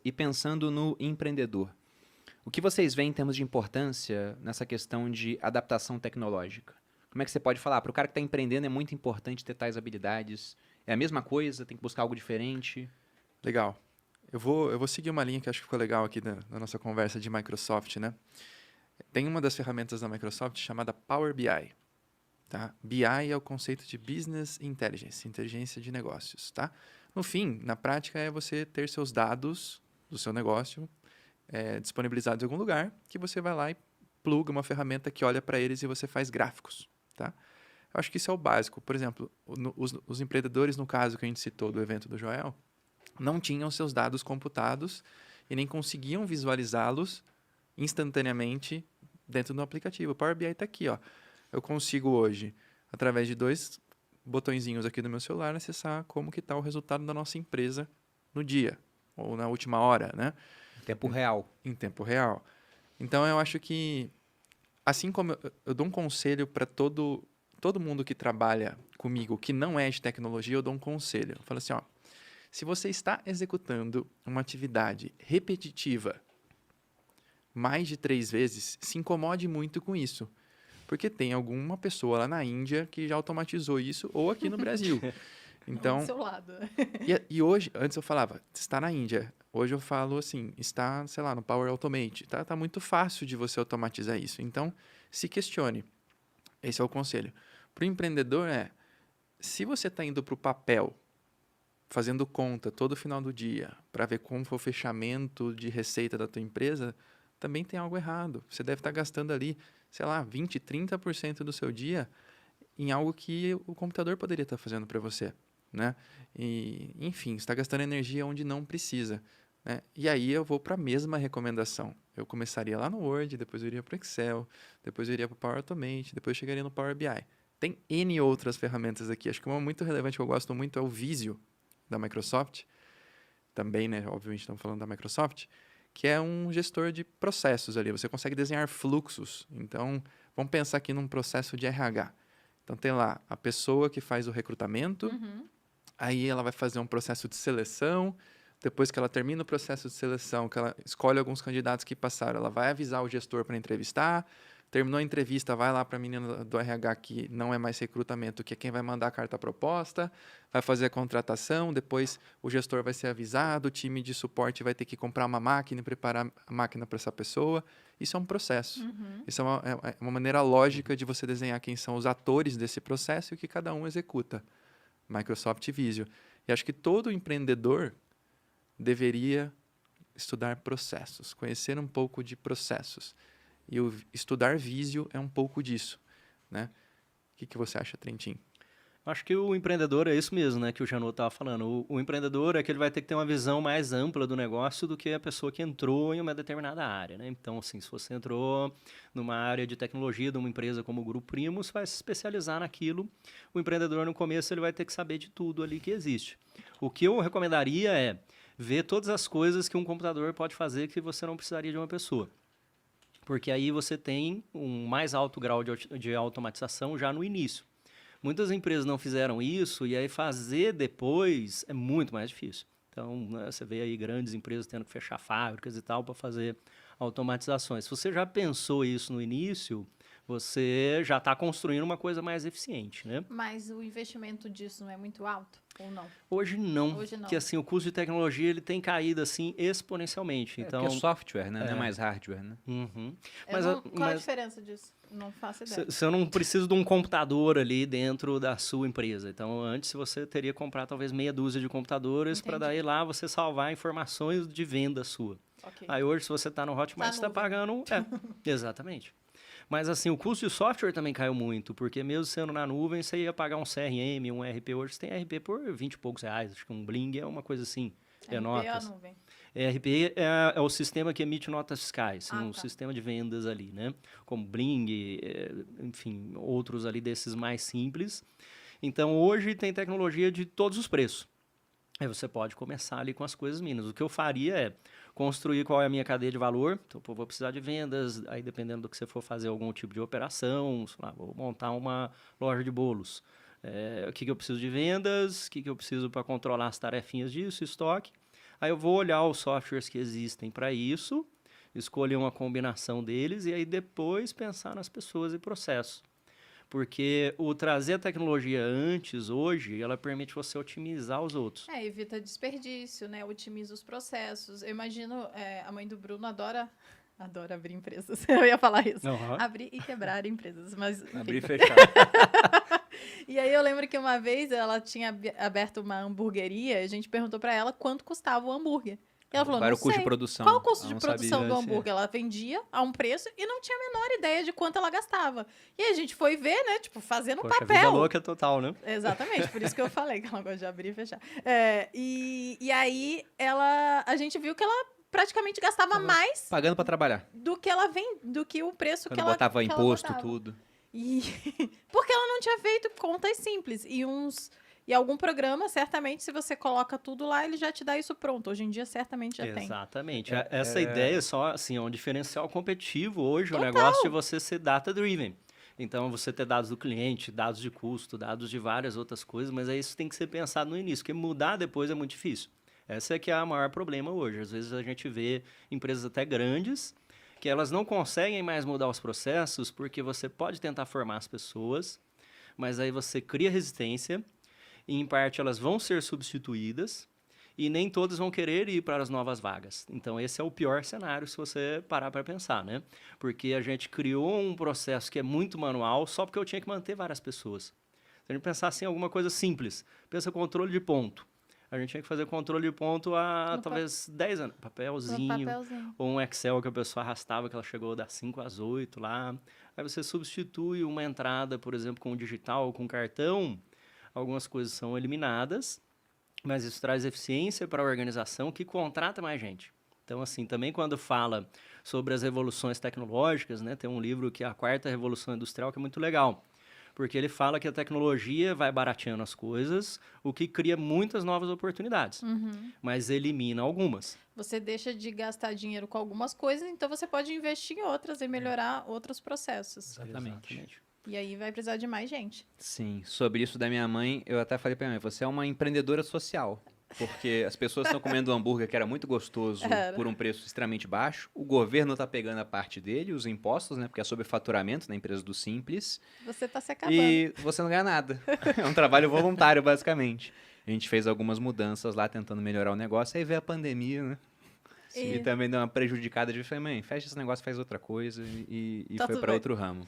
E pensando no empreendedor, o que vocês veem em termos de importância nessa questão de adaptação tecnológica? Como é que você pode falar? Para o cara que está empreendendo é muito importante ter tais habilidades. É a mesma coisa? Tem que buscar algo diferente? Legal. Eu vou seguir uma linha que acho que ficou legal aqui na nossa conversa de Microsoft, né? Tem uma das ferramentas da Microsoft chamada Power BI, tá? BI é o conceito de Business Intelligence, inteligência de negócios, tá? No fim, na prática, é você ter seus dados do seu negócio disponibilizados em algum lugar, que você vai lá e pluga uma ferramenta que olha para eles e você faz gráficos, tá? Eu acho que isso é o básico. Por exemplo, os empreendedores, no caso que a gente citou do evento do Joel, não tinham seus dados computados e nem conseguiam visualizá-los instantaneamente dentro do aplicativo. O Power BI está aqui, ó. Eu consigo hoje, através de 2 botõezinhos aqui no meu celular, acessar como que está o resultado da nossa empresa no dia ou na última hora, né? Tempo real. Em tempo real. Então, eu acho que, assim como eu dou um conselho para todo mundo que trabalha comigo, que não é de tecnologia, eu dou um conselho. Eu falo assim, ó, se você está executando uma atividade repetitiva mais de 3 vezes, se incomode muito com isso. Porque tem alguma pessoa lá na Índia que já automatizou isso, ou aqui no Brasil. Ou do Então, seu lado. e hoje, antes eu falava, está na Índia. Hoje eu falo assim, está, sei lá, no Power Automate. Tá muito fácil de você automatizar isso. Então, se questione. Esse é o conselho. Para o empreendedor se você está indo para o papel, fazendo conta todo final do dia, para ver como foi o fechamento de receita da tua empresa, também tem algo errado. Você deve estar gastando ali, sei lá, 20, 30% do seu dia em algo que o computador poderia estar fazendo para você, né? E, enfim, está gastando energia onde não precisa, né? E aí eu vou para a mesma recomendação. Eu começaria lá no Word, depois eu iria para o Excel, depois eu iria para o Power Automate, depois eu chegaria no Power BI. Tem N outras ferramentas aqui. Acho que uma muito relevante que eu gosto muito é o Visio, da Microsoft. Também, né? Obviamente estamos falando da Microsoft, que é um gestor de processos ali. Você consegue desenhar fluxos. Então, vamos pensar aqui num processo de RH. Então, tem lá a pessoa que faz o recrutamento, aí ela vai fazer um processo de seleção. Depois que ela termina o processo de seleção, que ela escolhe alguns candidatos que passaram, ela vai avisar o gestor para entrevistar. Terminou a entrevista, vai lá para a menina do RH, que não é mais recrutamento, que é quem vai mandar a carta proposta, vai fazer a contratação, depois o gestor vai ser avisado, o time de suporte vai ter que comprar uma máquina e preparar a máquina para essa pessoa. Isso é um processo. Isso é uma maneira lógica de você desenhar quem são os atores desse processo e o que cada um executa. Microsoft Visio. E acho que todo empreendedor deveria estudar processos, conhecer um pouco de processos. E o estudar Visio é um pouco disso, né? O que você acha, Trentin? Acho que o empreendedor é isso mesmo, né, que o Janot estava falando. O empreendedor é que ele vai ter que ter uma visão mais ampla do negócio do que a pessoa que entrou em uma determinada área, né? Então, assim, se você entrou numa área de tecnologia de uma empresa como o Grupo Primo, você vai se especializar naquilo. O empreendedor, no começo, ele vai ter que saber de tudo ali que existe. O que eu recomendaria é ver todas as coisas que um computador pode fazer que você não precisaria de uma pessoa. Porque aí você tem um mais alto grau de automatização já no início. Muitas empresas não fizeram isso e aí fazer depois é muito mais difícil. Então, né, você vê aí grandes empresas tendo que fechar fábricas e tal para fazer automatizações. Se você já pensou isso no início, você já está construindo uma coisa mais eficiente, né? Mas o investimento disso não é muito alto ou não? Hoje não, Hoje não. porque assim, o custo de tecnologia ele tem caído assim exponencialmente. Então, porque é software, né? Não é mais hardware, né? Qual a diferença disso? Não faço ideia. Você não precisa de um computador ali dentro da sua empresa. Então, antes você teria que comprar talvez meia dúzia de computadores para daí lá você salvar informações de venda sua. Okay. Aí hoje, se você está no Hotmart, você está pagando... exatamente. Mas assim, o custo de software também caiu muito, porque mesmo sendo na nuvem, você ia pagar um CRM, um ERP. Hoje você tem ERP por 20 e poucos reais. Acho que um Bling é uma coisa assim. ERP notas. É a nuvem. ERP é o sistema que emite notas fiscais, sistema de vendas ali, né? Como Bling, enfim, outros ali desses mais simples. Então, hoje tem tecnologia de todos os preços. Aí você pode começar ali com as coisas mínimas. O que eu faria é construir qual é a minha cadeia de valor. Então, vou precisar de vendas. Aí, dependendo do que você for fazer algum tipo de operação, sei lá, vou montar uma loja de bolos. O que eu preciso de vendas? O que eu preciso para controlar as tarefinhas disso? Estoque. Aí eu vou olhar os softwares que existem para isso, escolher uma combinação deles e aí depois pensar nas pessoas e processos. Porque o trazer a tecnologia antes, hoje, ela permite você otimizar os outros. Evita desperdício, né? Otimiza os processos. Eu imagino, a mãe do Bruno adora abrir empresas. Eu ia falar isso. Uhum. Abrir e quebrar empresas, mas enfim. Abrir e fechar. E aí eu lembro que uma vez ela tinha aberto uma hamburgueria e a gente perguntou pra ela quanto custava o hambúrguer. E ela falou, Qual era não o custo sei. de produção? Qual o custo Ela de não produção sabia. do hambúrguer? Ela vendia a um preço e não tinha a menor ideia de quanto ela gastava. E aí a gente foi ver, né? Tipo, fazendo Poxa, papel. vida louca total, né? Exatamente, por isso que eu falei que ela gosta de abrir e fechar. E aí a gente viu que ela praticamente gastava mais Pagando para trabalhar. do que o preço Quando que ela botava que ela imposto, botava. tudo. E porque ela não tinha feito contas simples e algum programa, certamente, se você coloca tudo lá, ele já te dá isso pronto. Hoje em dia, certamente já tem. Exatamente. Essa ideia só, assim, é um diferencial competitivo hoje, o Total. negócio de você ser data-driven. Então, você ter dados do cliente, dados de custo, dados de várias outras coisas, mas aí isso tem que ser pensado no início, porque mudar depois é muito difícil. Esse é que é o maior problema hoje. Às vezes a gente vê empresas até grandes que elas não conseguem mais mudar os processos porque você pode tentar formar as pessoas, mas aí você cria resistência e, em parte, elas vão ser substituídas e nem todas vão querer ir para as novas vagas. Então, esse é o pior cenário se você parar para pensar, né? Porque a gente criou um processo que é muito manual só porque eu tinha que manter várias pessoas. Se a gente pensar assim, alguma coisa simples, pensa controle de ponto. A gente tinha que fazer controle de ponto há talvez 10 anos. Papelzinho, ou um Excel que a pessoa arrastava, que ela chegou das 5 às 8 lá. Aí você substitui uma entrada, por exemplo, com digital ou com cartão. Algumas coisas são eliminadas, mas isso traz eficiência para a organização que contrata mais gente. Então, assim, também quando fala sobre as revoluções tecnológicas, né, tem um livro que é a Quarta Revolução Industrial, que é muito legal. Porque ele fala que a tecnologia vai barateando as coisas, o que cria muitas novas oportunidades, mas elimina algumas. Você deixa de gastar dinheiro com algumas coisas, então você pode investir em outras e melhorar outros processos. Exatamente. E aí vai precisar de mais gente. Sim, sobre isso da minha mãe, eu até falei pra minha mãe, você é uma empreendedora social. Porque as pessoas estão comendo um hambúrguer que era muito gostoso por um preço extremamente baixo. O governo está pegando a parte dele, os impostos, né? Porque é sobre faturamento na empresa do Simples. Você está se acabando. E você não ganha nada. É um trabalho voluntário, basicamente. A gente fez algumas mudanças lá, tentando melhorar o negócio. Aí veio a pandemia, né? E também deu uma prejudicada de falei, mãe, fecha esse negócio, faz outra coisa e Tá foi tudo para bem. outro ramo.